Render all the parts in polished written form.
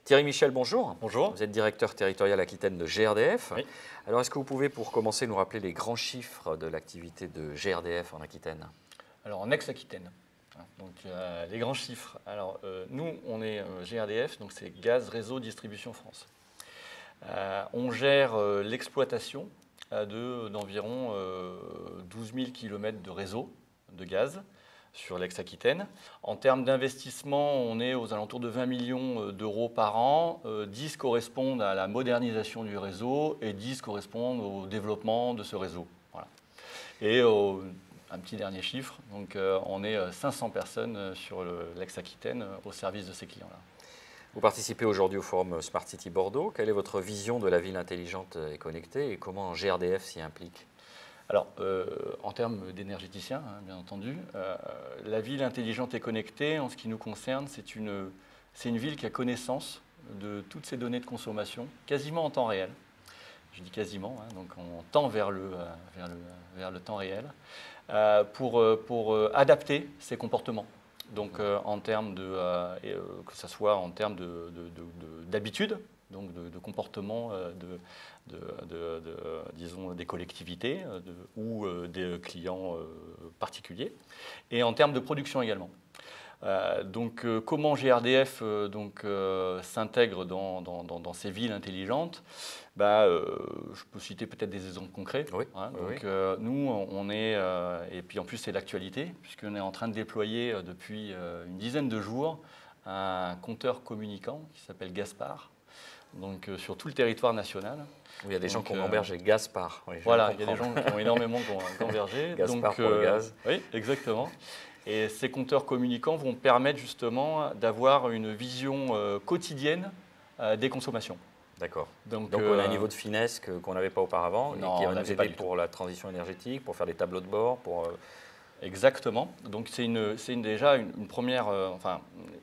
Thierry Michel, bonjour. Bonjour. Vous êtes directeur territorial Aquitaine de GRDF. Oui. Alors, est-ce que vous pouvez, pour commencer, nous rappeler les grands chiffres de l'activité de GRDF en Aquitaine? Alors, en ex-Aquitaine. Donc, les grands chiffres. Alors, nous, on est GRDF, donc c'est Gaz Réseau Distribution France. On gère l'exploitation d'environ 12 000 km de réseau de gaz sur l'ex-Aquitaine. En termes d'investissement, on est aux alentours de 20 millions d'euros par an. 10 correspondent à la modernisation du réseau et 10 correspondent au développement de ce réseau. Voilà. Et un petit dernier chiffre, donc on est 500 personnes sur l'ex-Aquitaine au service de ces clients-là. Vous participez aujourd'hui au forum Smart City Bordeaux. Quelle est votre vision de la ville intelligente et connectée et comment GRDF s'y implique? Alors, en termes d'énergéticiens, bien entendu, la ville intelligente et connectée, en ce qui nous concerne, c'est une ville qui a connaissance de toutes ces données de consommation, quasiment en temps réel. Je dis quasiment, donc on tend vers le temps réel, pour adapter ses comportements. Donc, en termes que ce soit en termes d'habitude, donc de comportement disons, des collectivités ou des clients particuliers, et en termes de production également. Donc, comment GRDF s'intègre dans ces villes intelligentes? Je peux citer peut-être des exemples concrets. Oui, donc, nous, on est, et puis en plus c'est l'actualité, puisqu'on est en train de déployer depuis une dizaine de jours un compteur communicant qui s'appelle Gaspard, donc sur tout le territoire national. Il y a des gens qui ont gambergé Gaspard. Oui, voilà, il y a des gens qui ont énormément gambergé. Gaspard pour le gaz. Oui, exactement. Et ces compteurs communicants vont permettre justement d'avoir une vision quotidienne des consommations. D'accord. Donc on a un niveau de finesse qu'on n'avait pas aupaine Non, et qui va nous aider pour la transition énergétique, pour faire des tableaux de bord, pour... Exactement. Donc c'est déjà une première,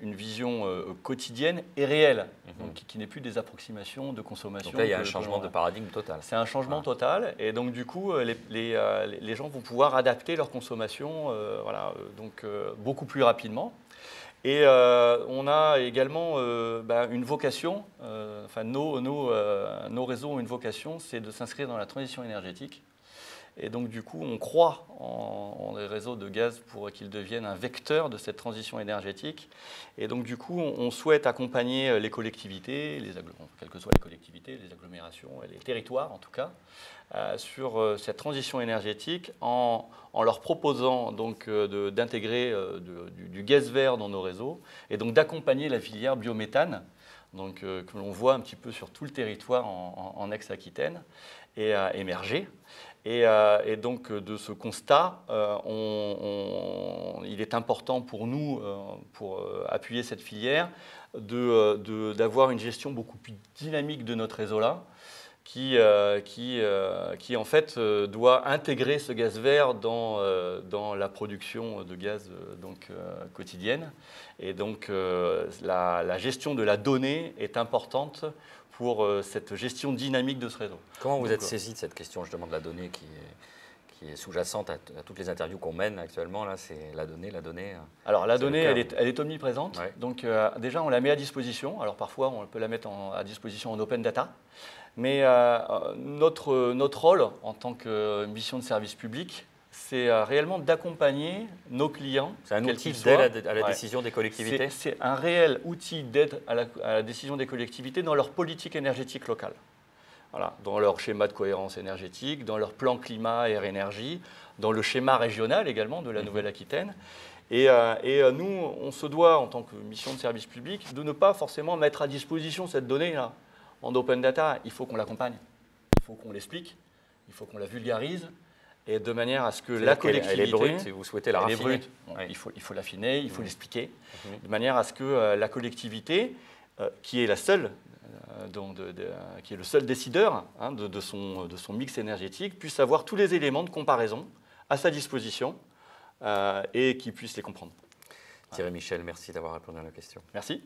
une vision quotidienne et réelle, donc, qui n'est plus des approximations de consommation. Donc là, il y a un changement de paradigme total. C'est un changement total, et donc du coup, les gens vont pouvoir adapter leur consommation beaucoup plus rapidement. Et on a également une vocation, nos réseaux ont une vocation, c'est de s'inscrire dans la transition énergétique. Et donc, du coup, on croit en les réseaux de gaz pour qu'ils deviennent un vecteur de cette transition énergétique. Et donc, du coup, on souhaite accompagner les collectivités, quelles que soient les collectivités, les agglomérations, et les territoires en tout cas, sur cette transition énergétique en leur proposant d'intégrer du gaz vert dans nos réseaux et donc d'accompagner la filière biométhane, donc, que l'on voit un petit peu sur tout le territoire en ex-Aquitaine et émerger. Et donc, de ce constat, il est important pour nous, pour appuyer cette filière, d'avoir une gestion beaucoup plus dynamique de notre réseau-là, qui en fait doit intégrer ce gaz vert dans la production de gaz quotidienne. Et donc la gestion de la donnée est importante pour cette gestion dynamique de ce réseau. Comment vous êtes saisi de cette question justement de la donnée qui est sous-jacente à toutes les interviews qu'on mène actuellement? Là, c'est la donnée. Alors la donnée, elle est omniprésente. Ouais. Donc déjà, on la met à disposition. Alors parfois, on peut la mettre à disposition en open data. Mais notre rôle en tant que mission de service public, c'est réellement d'accompagner nos clients. C'est un outil d'aide à la décision des collectivités? C'est un réel outil d'aide à la décision des collectivités dans leur politique énergétique locale. Voilà, dans leur schéma de cohérence énergétique, dans leur plan climat, air, énergie, dans le schéma régional également de la Nouvelle-Aquitaine. Et nous, on se doit, en tant que mission de service public, de ne pas forcément mettre à disposition cette donnée-là en open data. Il faut qu'on l'accompagne, il faut qu'on l'explique, il faut qu'on la vulgarise, et de manière à ce que la collectivité... Elle est brute, et vous souhaitez la raffiner. Elle est brute. Oui. Il faut l'affiner, il faut l'expliquer, de manière à ce que la collectivité, qui est la seule... qui est le seul décideur de son mix énergétique, puisse avoir tous les éléments de comparaison à sa disposition et qu'il puisse les comprendre. Thierry Michel, merci d'avoir répondu à la question. Merci.